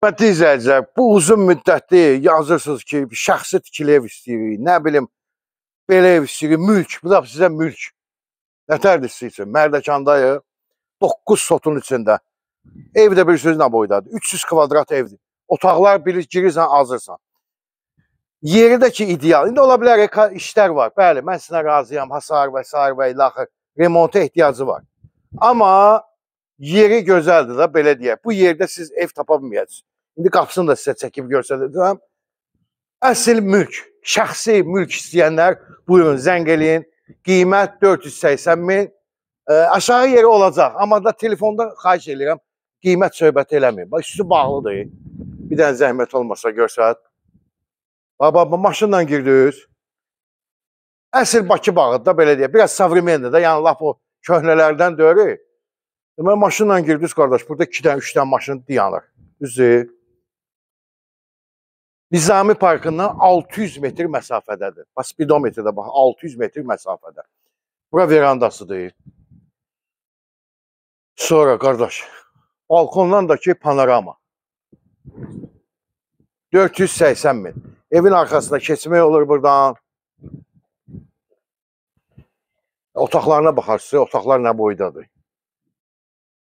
Hörmətli izləyicilər, bu uzun müddətli yazırsınız ki, şəxsi tikili ev istəyirik, nə bilim, belə ev istəyirik, mülk, bu da sizə mülk. Nətərdir sizin üçün? Mərdəkandayıq, 9 sotun içində. Ev də bir sözlə boydadır, 300 kvadrat evdir. Otaqlar girirsən, azırsan. Yeri də ki, ideal. İndi ola bilər, işlər var. Bəli, mən sizə razıyam, hasar və s. və ilaxır, remonta ehtiyacı var. Amma yeri gözəldir da, belə deyək. Bu yerdə siz ev tapa bilməyəcəksiniz. İndi qapısını da sizə çəkib göstərəcəm. Əsl mülk, şəxsi mülk istəyənlər buyurun, zəng eləyin. Qiymət 480 min. Aşağı yeri olacaq. Amma da telefonda xahiş edirəm, qiymət söhbət eləməyin. Üstü bağlıdır. Bir dənə zəhmət olmasa görsət. Baba, maşınla girdiniz. Əsl Bakı bağıdır da, belə deyək. Biraz savremendir da, yəni laf o köhnələrdən dörü. Demək, maşınla girdiniz, qardaş. Burada 2-dən, 3-dən maşın dayanır. Düzdür. Nizami Parkından 600 metr məsafədədir. Spidometrdə bax, 600 metr məsafədə. Bura verandasıdır. Sonra, qardaş, balkondan da ki, panorama. 480 min. Evin arxasında keçmək olur buradan. Otaqlarına baxarsınız, otaqlar nə boydadır.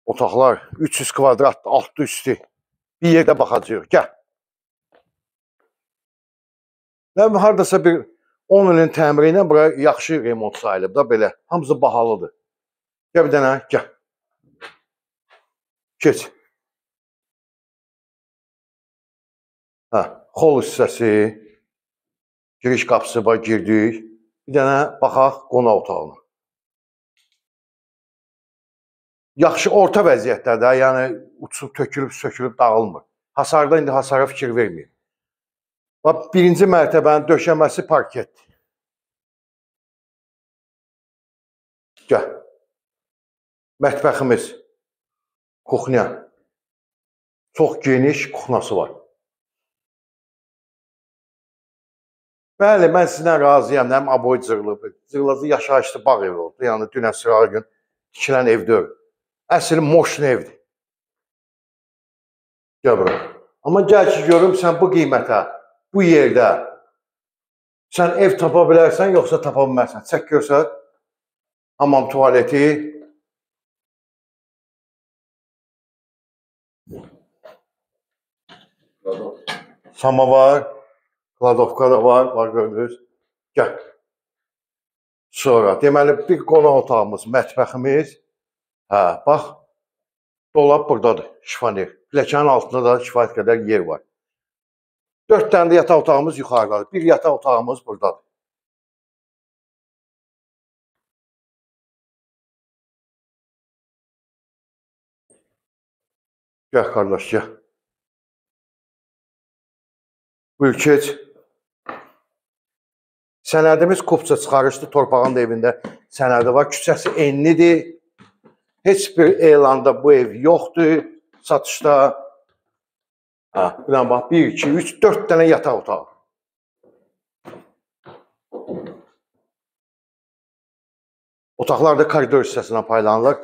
Otaqlar 300 kvadrat, altı üstü. Bir yerdə baxacaq. Gəl. Və haradasa bir 10 ilin təmiri ilə bura yaxşı remont sayılıb da belə. Hamısı bahalıdır. Gəl bir dənə, gəl. Keç. Xol hissəsi. Giriş qapısı var, girdik. Bir dənə baxaq qonaq otağına. Yaxşı, orta vəziyyətdə, yəni uçub, tökülüb, sökülüb, dağılmır. Hasarda indi hasara fikir verməyib. Birinci mərtəbənin döşəməsi parketdir. Gəl. Mətbəximiz. Kuxnya. Çox geniş kuxnası var. Bəli, mən sizdən razıyam. Nəm aboy cırılıb. Cırılacı yaşayışlı bağ evi oldu. Yəni, dünən sırağı gün tikilən ev deyil. Əsl moşun evdir. Gəl bura. Amma gəl ki, görüm sən bu qiymətə, bu yerdə sən ev tapa bilərsən, yoxsa tapa bilmərsən. Çək görsət. Hamam tualeti. Samavar. Kladovka da var, var gördünüz. Gəl. Sonra, deməli, bir qonaq otağımız, mətbəximiz. Bax, dolab buradadır, şifoner. Pləkanın altında da kifayət qədər yer var. 4 dənə də yataq otağımız yuxarıdadır. Bir yataq otağımız buradadır. Gəl, qardaş, gəl. Buyur, keç. Sənədimiz kupça çıxarışdı, torpağın da evində sənədi var. Küçəsi enlidir. Heç bir elanda bu ev yoxdur, satışda. Buradan bax, 1, 2, 3, 4 dənə yataq otağı. Otaqlar da koridor hissəsindən paylanılır.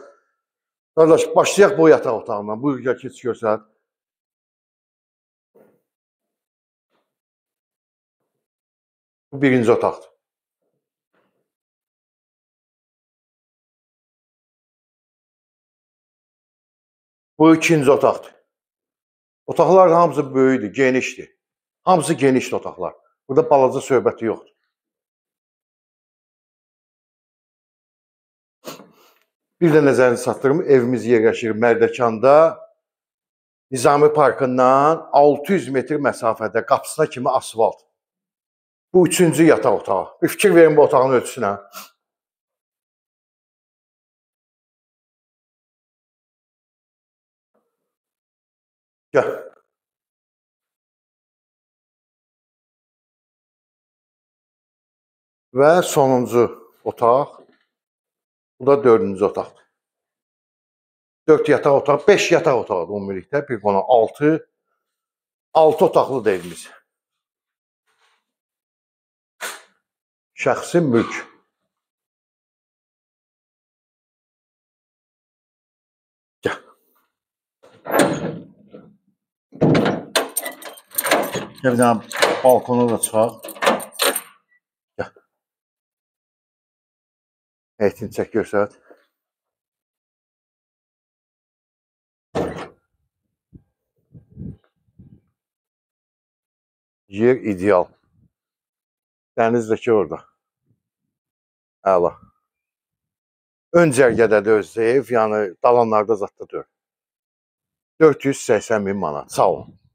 Qardaş, başlayaq bu yataq otağından. Buyur, gəl, keç görsət. Bu birinci otaqdır. Bu ikinci otaqdır. Otaqlar da hamısı böyüdür, genişdir. Hamısı genişdir otaqlar. Burada balaca söhbəti yoxdur. Bir də nəzərini çatdırım, evimiz yerləşir Mərdəkanda. Nizami Parkından 600 metr məsafədə, qapısına kimi asfalt. Bu üçüncü yataq otağı. Bir fikir verin bu otağın ölçüsünə. Gəl. Və sonuncu otaq. Bu da 4-cü otaqdır. 4 yataq otaq, 5 yataq otaqdır ümumilikdə. Bir qonaq 6 otaqlı da evimiz. Şəxsi mülk. Gəl. Bir dənə balkona da çıxaq. Gəl. Həyətini çək görsət. Yer ideal. Dənizdəki orada. Əla. Ön cərgədədir öz ev, yəni dalanlarda zətdə deyil. 480 min manat. Sağ ol.